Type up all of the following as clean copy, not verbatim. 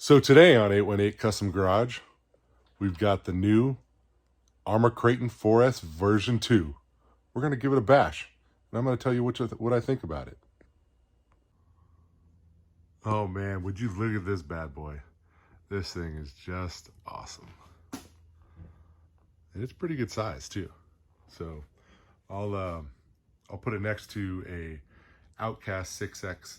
So today on 818 Custom Garage, we've got the new Arrma Kraton 4S version 2. We're going to give it a bash, and I'm going to tell you what I think about it. Oh man, would you look at this bad boy? This thing is just awesome. And it's pretty good size too. So I'll put it next to a Outcast 6S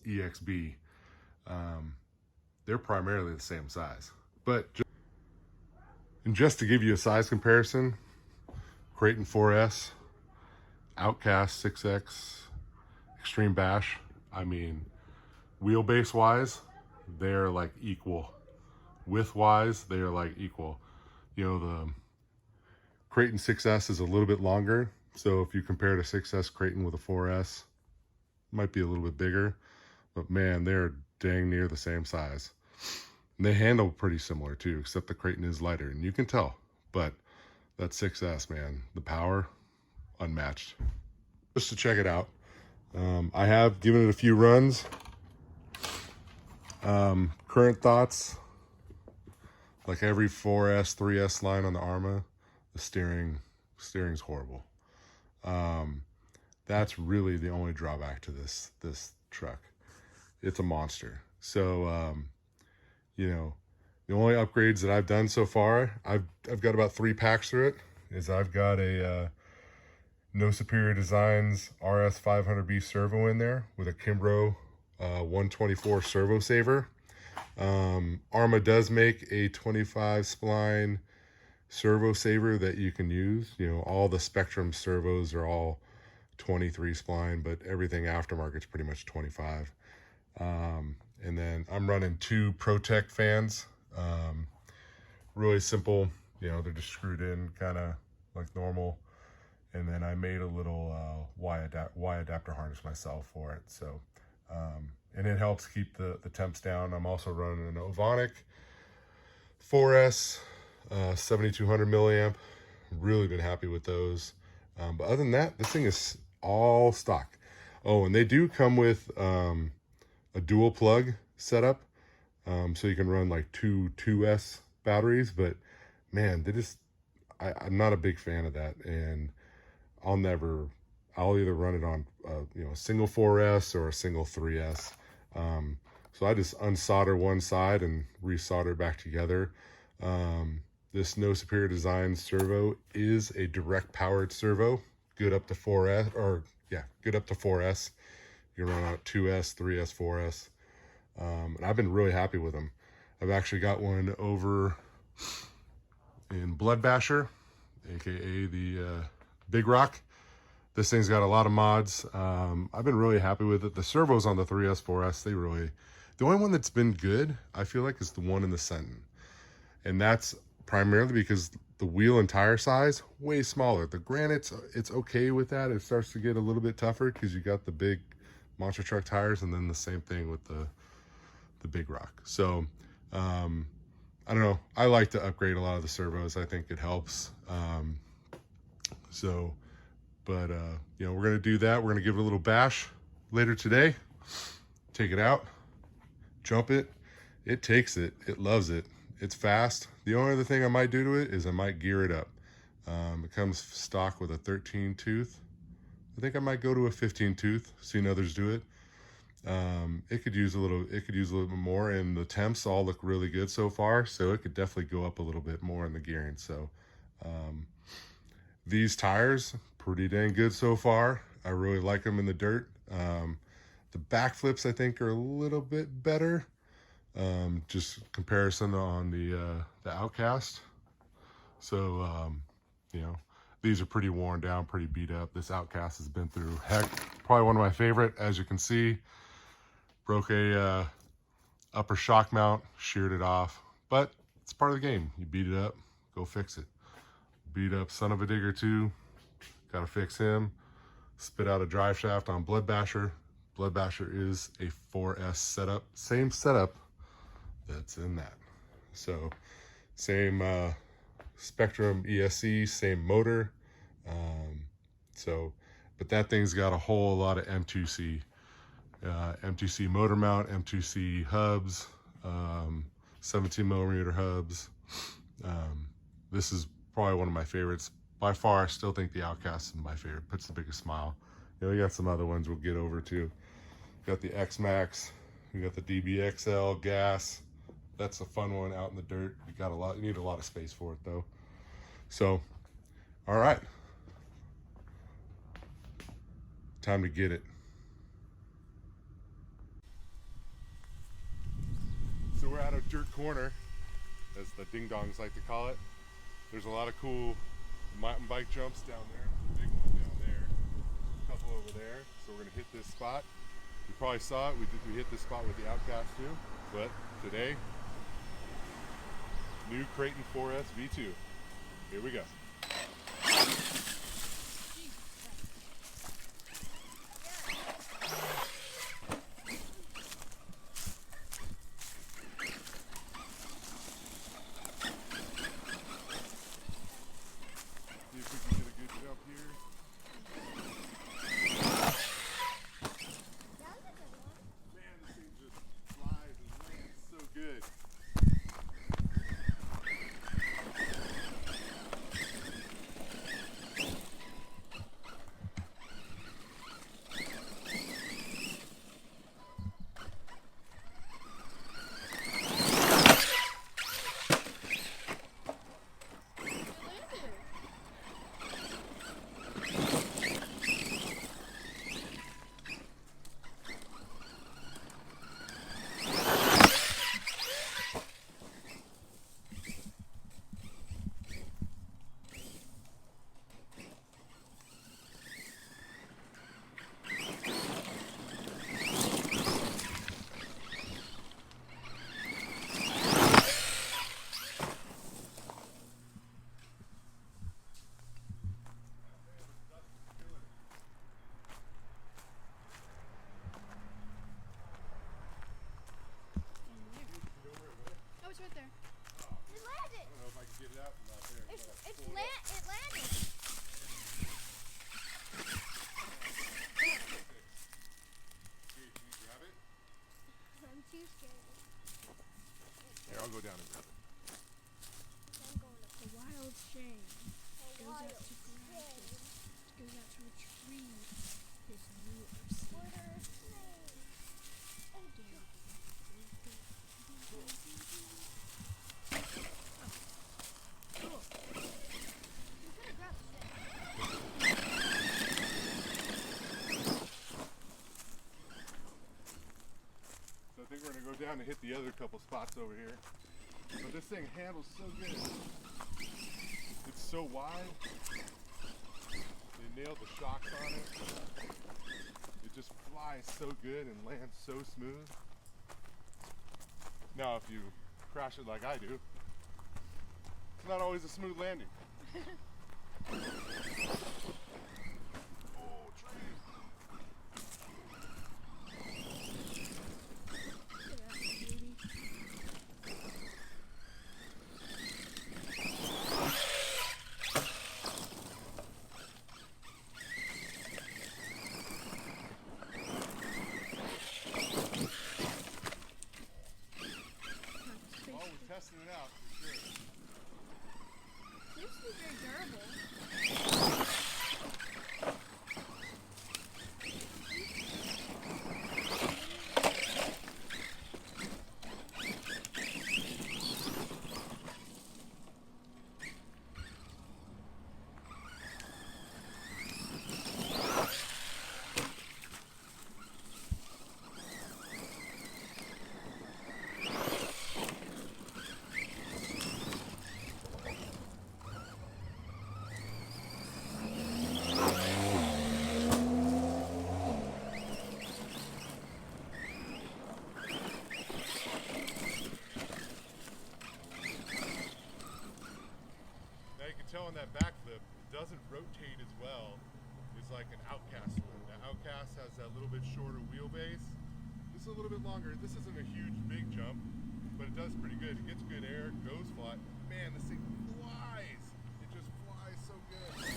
EXB. They're primarily the same size, but just to give you a size comparison, Kraton 4S, Outcast 6X, Extreme Bash, I mean, wheelbase wise, they're like equal. Width wise, they are like equal. You know, the Kraton 6S is a little bit longer, so if you compare to 6S Kraton with a 4S, it might be a little bit bigger, but man, they're dang near the same size. And they handle pretty similar too, except the Kraton is lighter, and you can tell. But that 6S, man, the power, unmatched. Just to check it out, I have given it a few runs. Current thoughts, like every 4S, 3S line on the Arrma, the steering's horrible. That's really the only drawback to this truck. It's a monster. So you know, the only upgrades that I've done so far, I've got about 3 packs through it, is I've got a No Superior Designs RS 500B servo in there with a Kimbrough 124 servo saver. Arrma does make a 25 spline servo saver that you can use. You know, all the Spectrum servos are all 23 spline, but everything aftermarket's pretty much 25. And then I'm running 2 Protec fans. Really simple, you know, they're just screwed in kind of like normal. And then I made a little Y adapter harness myself for it. So, and it helps keep the temps down. I'm also running an Ovonic 4S 7200 milliamp. Really been happy with those. But other than that, this thing is all stock. Oh, and they do come with a dual plug setup, so you can run like two 2S batteries. But man, I'm not a big fan of that, and I'll either run it on a single 4S or a single 3S. So I just unsolder one side and resolder back together. This No Superior Designs servo is a direct powered servo, good up to 4S, good up to 4S. You can run out 2S, 3S, 4S. And I've been really happy with them. I've actually got one over in Blood Basher, aka the Big Rock. This thing's got a lot of mods. I've been really happy with it. The servos on the 3S, 4S, the only one that's been good, I feel like, is the one in the Senton. And that's primarily because the wheel and tire size, way smaller. The Granite's, it's okay with that. It starts to get a little bit tougher because you got the big monster truck tires, and then the same thing with the Big Rock. So I don't know, I like to upgrade a lot of the servos. I think it helps. But you know, we're gonna do that. We're gonna give it a little bash later today, take it out, jump it. It takes it, it loves it, it's fast. The only other thing I might do to it is I might gear it up. It comes stock with a 13 tooth. I think I might go to a 15 tooth, seen others do it. It could use a little bit more, and the temps all look really good so far, so it could definitely go up a little bit more in the gearing. So these tires, pretty dang good so far. I really like them in the dirt. The backflips I think are a little bit better. Just comparison on the Outcast. So you know, these are pretty worn down, pretty beat up. This Outcast has been through heck. Probably one of my favorite, as you can see. Broke a upper shock mount, sheared it off, but it's part of the game. You beat it up, go fix it. Beat up son of a digger too, gotta fix him. Spit out a drive shaft on Blood Basher. Blood Basher is a 4S setup, same setup that's in that. So same Spectrum ESC, same motor. But that thing's got a whole lot of M2C. M2C motor mount, M2C hubs, 17 millimeter hubs. This is probably one of my favorites. By far, I still think the Outcast is my favorite. Puts the biggest smile. You know, we got some other ones we'll get over to. Got the X-Max. We got the DBXL gas. That's a fun one out in the dirt. You need a lot of space for it though. So, all right. Time to get it. So we're at a dirt corner, as the ding-dongs like to call it. There's a lot of cool mountain bike jumps down there. There's a big one down there. A couple over there. So we're gonna hit this spot. You probably saw it. We hit this spot with the Outcast too. But today, new Kraton 4S V2. Here we go. It's right there. It landed. I don't know if I can get it out from out there. It landed. Here, can you grab it? I'm too scared. Here, I'll go down and grab it. I'm going up. A wild shame goes wild out to grasses, goes out to retrieve his yours. Water snake. Oh dear. Cool. You could have grabbed it. So I think we're gonna go down and hit the other couple spots over here. But this thing handles so good. It's so wide. They nailed the shocks on it. It just flies so good and lands so smooth. Now if you crash it like I do, it's not always a smooth landing. Oh, tree. Look at that beauty. Well, we're testing it out for sure. Seems to be very durable. Now you can tell on that backflip, it doesn't rotate as well as like an Outcast would. The Outcast has that little bit shorter wheelbase. This is a little bit longer. This isn't a huge big jump, but it does pretty good. It gets good air, goes flat. Man, this thing flies. It just flies so good. It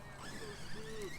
lands so smooth.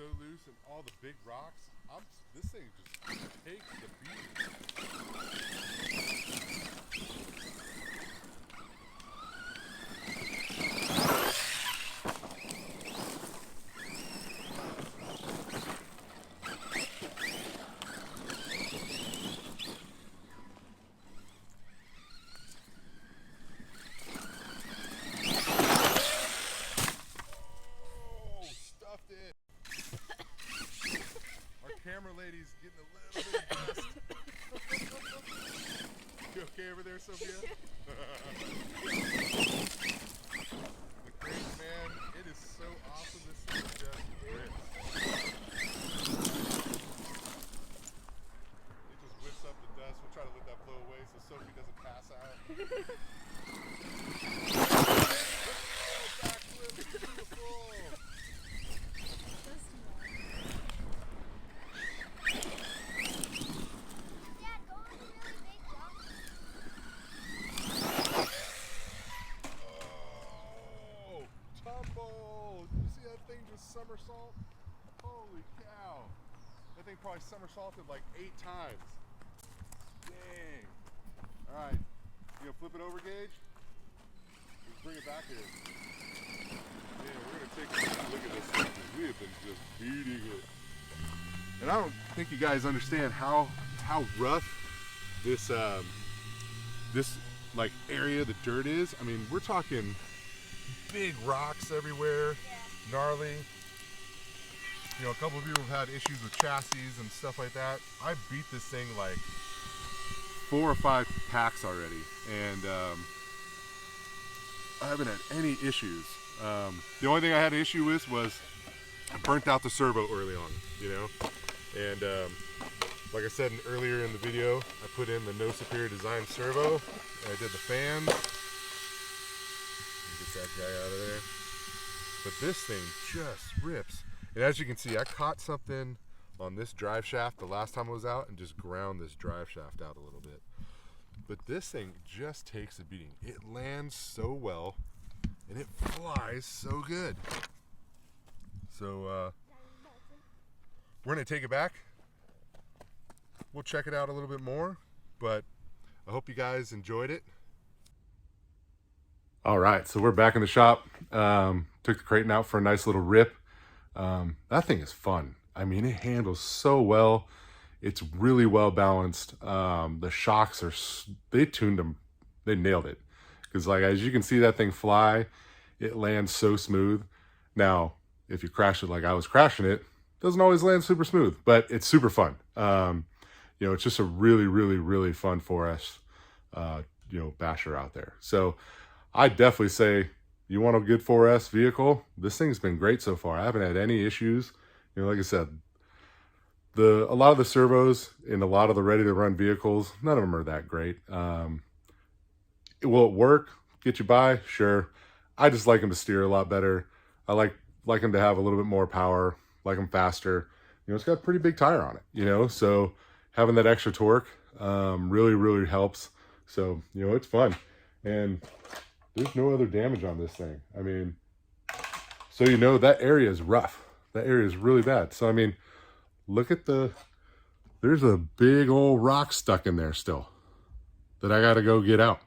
so loose and all the big rocks, this thing just takes the beating. Camera lady's getting a little bit of dust. You okay over there, Sophia? The crate, man, it is so awesome. This thing just rips. It just whips up the dust. We'll try to let that blow away so Sophie doesn't pass out. Oh, backflip, beautiful. Somersault? Holy cow. That thing probably somersaulted like 8 times. Dang. Alright. You gonna flip it over, Gage? Let's bring it back here. Man, we're gonna take a look at this thing because we have been just beating it. And I don't think you guys understand how rough this this like area the dirt is. I mean, we're talking big rocks everywhere, gnarly. You know, a couple of people have had issues with chassis and stuff like that. I beat this thing like 4 or 5 packs already, and I haven't had any issues. The only thing I had an issue with was I burnt out the servo early on, you know. And like I said earlier in the video, I put in the No Superior Design servo, and I did the fans. Get that guy out of there. But this thing just rips. And as you can see, I caught something on this drive shaft the last time I was out and just ground this drive shaft out a little bit. But this thing just takes a beating. It lands so well and it flies so good. So we're gonna take it back. We'll check it out a little bit more, but I hope you guys enjoyed it. All right, so we're back in the shop. Took the Kraton out for a nice little rip. That thing is fun. I mean, it handles so well. It's really well balanced. The shocks they tuned them, they nailed it. Because like, as you can see that thing fly, it lands so smooth. Now, if you crash it like I was crashing it, doesn't always land super smooth, but it's super fun. You know, it's just a really, really, really fun for us, you know, basher out there. So I definitely say, you want a good 4S vehicle, this thing's been great so far. I haven't had any issues. You know, like I said, a lot of the servos in a lot of the ready-to-run vehicles, none of them are that great. Will it work? Get you by? Sure. I just like them to steer a lot better. I like them to have a little bit more power, like them faster. You know, it's got a pretty big tire on it, you know, so having that extra torque really, really helps. So, you know, it's fun. And there's no other damage on this thing. I mean, so you know that area is rough. That area is really bad. So, I mean, look at there's a big old rock stuck in there still that I got to go get out.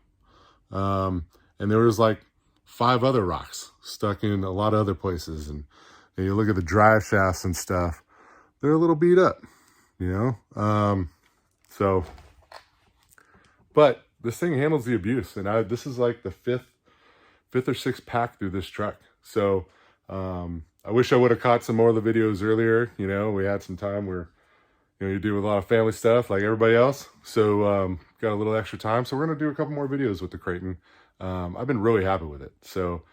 And there was like 5 other rocks stuck in a lot of other places. And you look at the drive shafts and stuff, they're a little beat up, you know? So, but this thing handles the abuse. And this is like the fifth or 6th pack through this truck. So I wish I would have caught some more of the videos earlier. You know, we had some time where, you know, you do a lot of family stuff like everybody else. So got a little extra time. So we're going to do a couple more videos with the Kraton. I've been really happy with it. So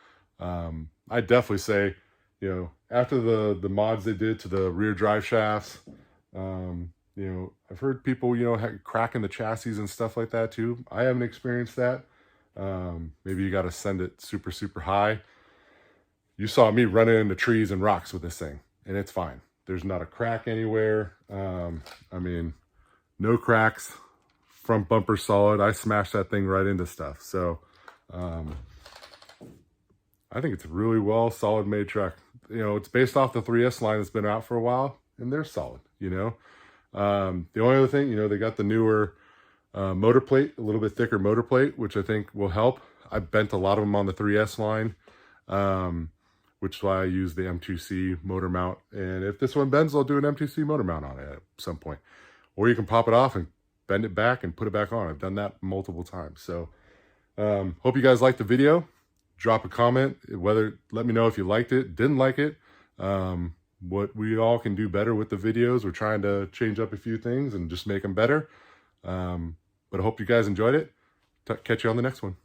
I definitely say, you know, after the mods they did to the rear drive shafts, you know, I've heard people, you know, cracking the chassis and stuff like that too. I haven't experienced that. Maybe you got to send it super, super high. You saw me running into trees and rocks with this thing, and it's fine. There's not a crack anywhere. I mean, no cracks. Front bumper solid. I smashed that thing right into stuff. So I think it's a really well solid made truck. you know, it's based off the 3S line that's been out for a while, and they're solid, you know. The only other thing, you know, they got the newer motor plate, a little bit thicker motor plate, which I think will help. I bent a lot of them on the 3S line, which is why I use the M2C motor mount. And if this one bends, I'll do an M2C motor mount on it at some point. Or you can pop it off and bend it back and put it back on. I've done that multiple times. So hope you guys liked the video. Drop a comment, let me know if you liked it, didn't like it, what we all can do better with the videos. We're trying to change up a few things and just make them better. But I hope you guys enjoyed it. Catch you on the next one.